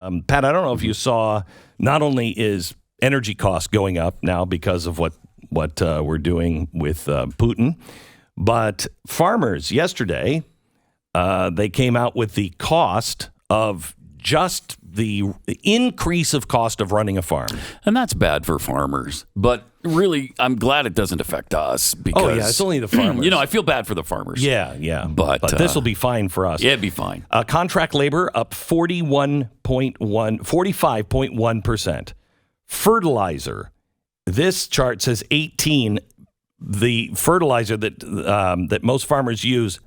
Pat, I don't know if you saw, not only is energy costs going up now because of what we're doing with Putin, but farmers yesterday, they came out with the cost of just the increase of cost of running a farm. And that's bad for farmers. But really, I'm glad it doesn't affect us because... it's only the farmers. I feel bad for the farmers. Yeah. But this will be fine for us. Yeah, it'd be fine. Contract labor up 45.1%. Fertilizer. This chart says 18. The fertilizer that most farmers use,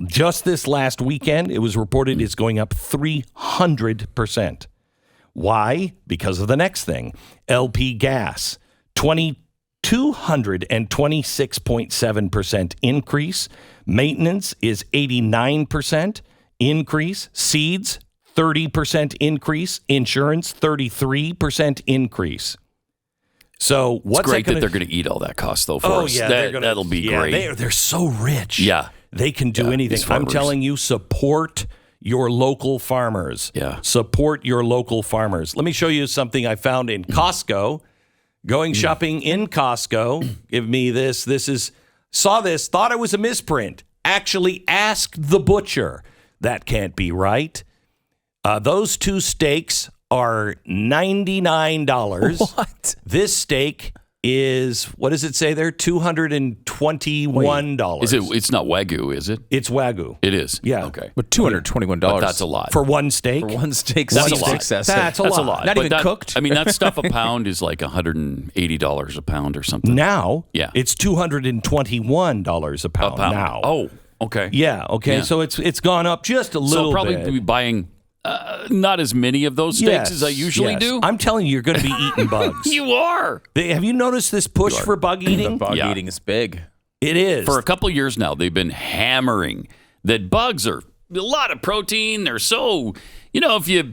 just this last weekend, it was reported is going up 300%. Why? Because of the next thing. LP gas, 226.7% increase. Maintenance is 89% increase. Seeds, 30% increase. Insurance, 33% increase. So what's it's great that that they're going to eat all that cost, though, for us. Yeah, that'll be great. They're so rich. Yeah. They can do anything. I'm telling you, support your local farmers. Yeah. Support your local farmers. Let me show you something I found in Costco. Going shopping in Costco. Give me this. Saw this, thought it was a misprint. Actually asked the butcher. That can't be right. Those two steaks are $99. What? This steak is, what does it say there? $221. It's not Wagyu, is it? It's Wagyu. It is? Yeah. Okay. But $221. But that's a lot. For one steak? For one steak. That's seems a lot. excessive. That's a lot. Not But even cooked? I mean, that stuff a pound is like $180 a pound or something. Now, Yeah. it's $221 a pound. Now. Oh, okay. Yeah, okay. Yeah. So it's gone up just a little So I'll probably bit. be buying not as many of those steaks as I usually do. I'm telling you, you're going to be eating bugs. You are. Have you noticed this push for bug eating? The bug Yeah. eating is big. It is. For a couple of years now, they've been hammering that bugs are a lot of protein. They're so, if you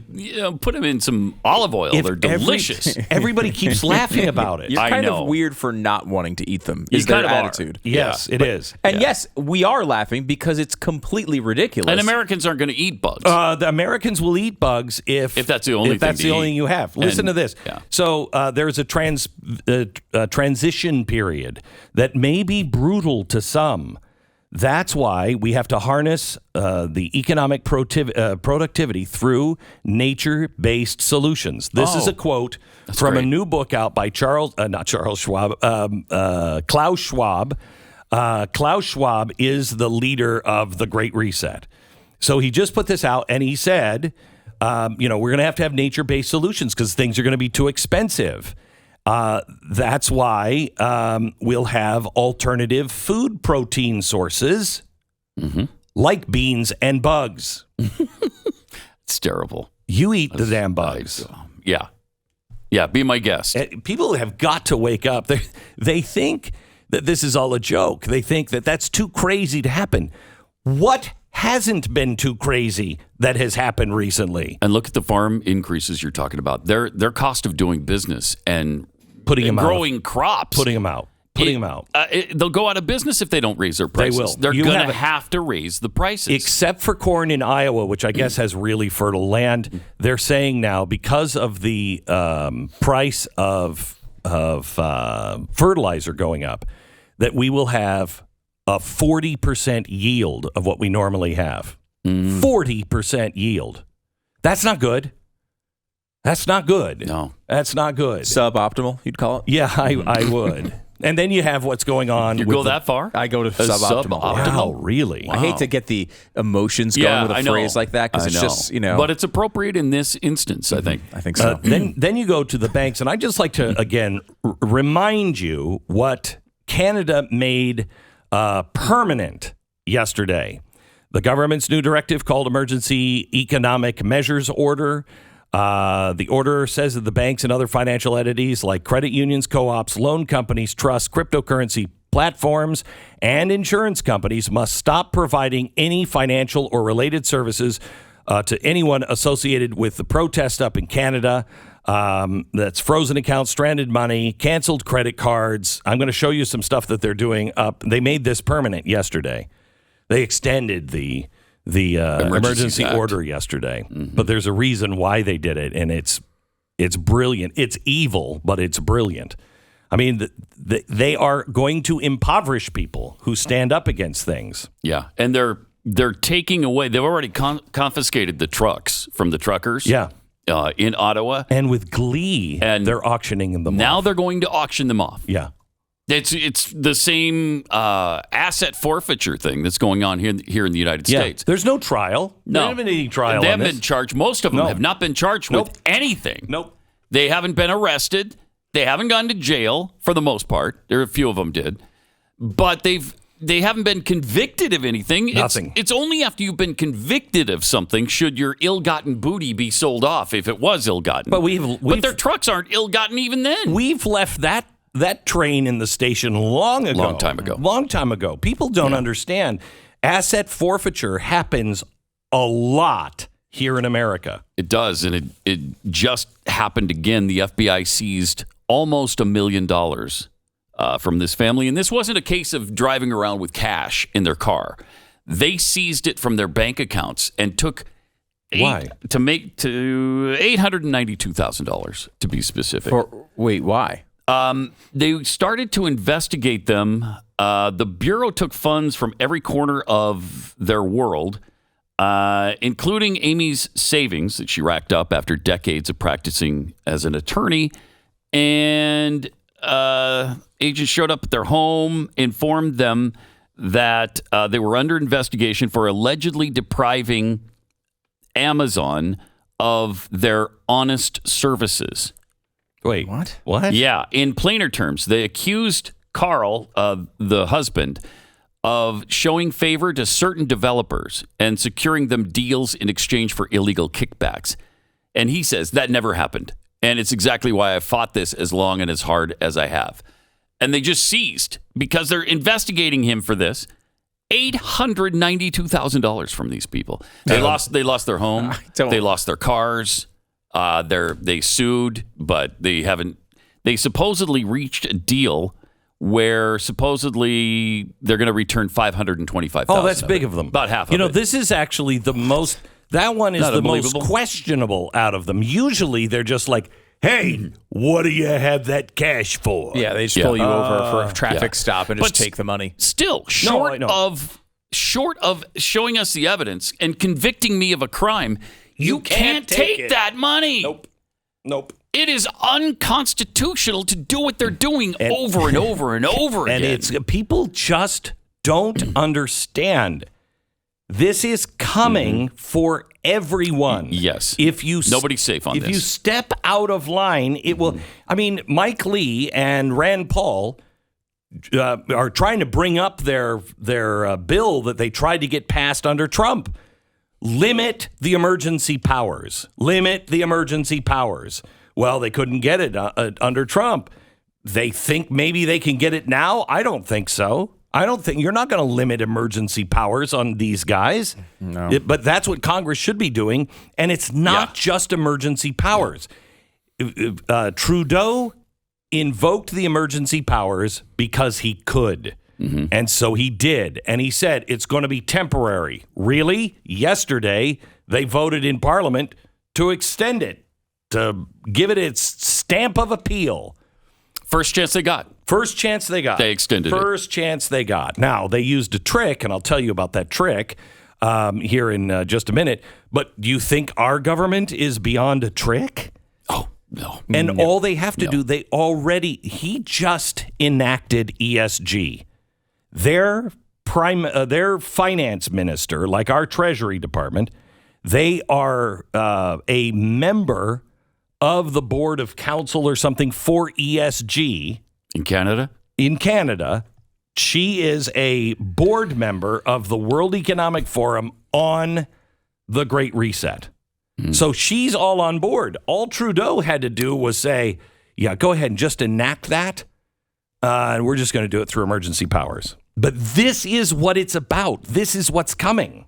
put them in some olive oil, they're delicious. Everybody keeps laughing about it. You're I kind know. of weird for not wanting to eat them, You is their kind of are. attitude. Yes, it is. And yes, we are laughing because it's completely ridiculous. And Americans aren't going to eat bugs. The Americans will eat bugs if that's the only thing to only eat. you have. Listen to this. Yeah. So there's a transition period that may be brutal to some. That's why we have to harness the economic productivity through nature-based solutions. This is a quote from a new book out by Klaus Schwab. Klaus Schwab is the leader of the Great Reset. So he just put this out, and he said, we're going to have nature-based solutions because things are going to be too expensive. That's why we'll have alternative food protein sources like beans and bugs. It's terrible. You eat the damn bugs. Yeah. Yeah, be my guest. People have got to wake up. They think that this is all a joke. They think that that's too crazy to happen. What hasn't been too crazy that has happened recently? And look at the farm increases you're talking about. Their cost of doing business and Putting them growing crops. Putting them out. They'll go out of business if they don't raise their prices. They will. They're going to have to raise the prices. Except for corn in Iowa, which I guess has really fertile land. They're saying now, because of the price of fertilizer going up, that we will have a 40% yield of what we normally have. 40% yield. That's not good. That's not good. No. That's not good. Suboptimal, you'd call it? Yeah, I would. And then you have what's going on. You go that far? I go to suboptimal. Wow, really? I hate to get the emotions going with a phrase like that because it's just, But it's appropriate in this instance, I think. I think so. Then you go to the banks, and I just like to, again, remind you what Canada made permanent yesterday. The government's new directive called Emergency Economic Measures Order. The order says that the banks and other financial entities like credit unions, co-ops, loan companies, trusts, cryptocurrency platforms, and insurance companies must stop providing any financial or related services to anyone associated with the protest up in Canada. That's frozen accounts, stranded money, canceled credit cards. I'm going to show you some stuff that they're doing up. They made this permanent yesterday. They extended the the emergency Act. order yesterday. But there's a reason why they did it, and it's brilliant. It's evil, but it's brilliant. I mean, they are going to impoverish people who stand up against things. Yeah, and they're taking away. They've already confiscated the trucks from the truckers. Yeah. In Ottawa, and with glee, and they're auctioning them. Now off. They're going to auction them off. Yeah. It's the same asset forfeiture thing that's going on here in the United States. There's no trial. No. They haven't been any trial. They haven't been charged. Most of them have not been charged Nope. with anything. Nope. They haven't been arrested. They haven't gone to jail for the most part. There are a few of them did, but they haven't been convicted of anything. Nothing. It's only after you've been convicted of something should your ill-gotten booty be sold off if it was ill-gotten. But but their trucks aren't ill-gotten even then. We've left that train in the station long ago. Long time ago. People don't understand. Asset forfeiture happens a lot here in America. It does, and it just happened again. The FBI seized almost $1 million from this family, and this wasn't a case of driving around with cash in their car. They seized it from their bank accounts and took $892,000 to be specific. Why? They started to investigate them. The Bureau took funds from every corner of their world, including Amy's savings that she racked up after decades of practicing as an attorney. And agents showed up at their home, informed them that they were under investigation for allegedly depriving Amazon of their honest services. Wait, what? Yeah. In plainer terms, they accused Carl, the husband, of showing favor to certain developers and securing them deals in exchange for illegal kickbacks. And he says that never happened. And it's exactly why I fought this as long and as hard as I have. And they just seized, because they're investigating him for this, $892,000 from these people. They lost their home. They lost their cars. They sued, but they haven't. They supposedly reached a deal where supposedly they're going to return $525,000. Oh, that's big of them. About half of it. This is actually the most. That one is the most questionable out of them. Usually, they're just like, "Hey, what do you have that cash for?" Yeah, they just pull you over for a traffic stop and just take the money. Still, short of showing us the evidence and convicting me of a crime, you can't take that money. Nope. It is unconstitutional to do what they're doing over and over and over again. And people just don't understand. This is coming for everyone. Yes. Nobody's safe on this. If you step out of line, it will. I mean, Mike Lee and Rand Paul are trying to bring up their bill that they tried to get passed under Trump. Limit the emergency powers. Well, they couldn't get it under Trump. They think maybe they can get it now. I don't think so. You're not going to limit emergency powers on these guys. No. But that's what Congress should be doing. And it's not just emergency powers. Trudeau invoked the emergency powers because he could. Mm-hmm. And so he did. And he said it's going to be temporary. Really? Yesterday, they voted in Parliament to extend it, to give it its stamp of appeal. First chance they got. They extended it. First chance they got. Now, they used a trick, and I'll tell you about that trick here in just a minute. But do you think our government is beyond a trick? Oh, no. And all they have to do, he just enacted ESG. Their finance minister, like our Treasury Department, they are a member of the board of counsel or something for ESG. In Canada? In Canada. She is a board member of the World Economic Forum on the Great Reset. Mm. So she's all on board. All Trudeau had to do was say, yeah, go ahead and just enact that. And we're just going to do it through emergency powers. But this is what it's about. This is what's coming.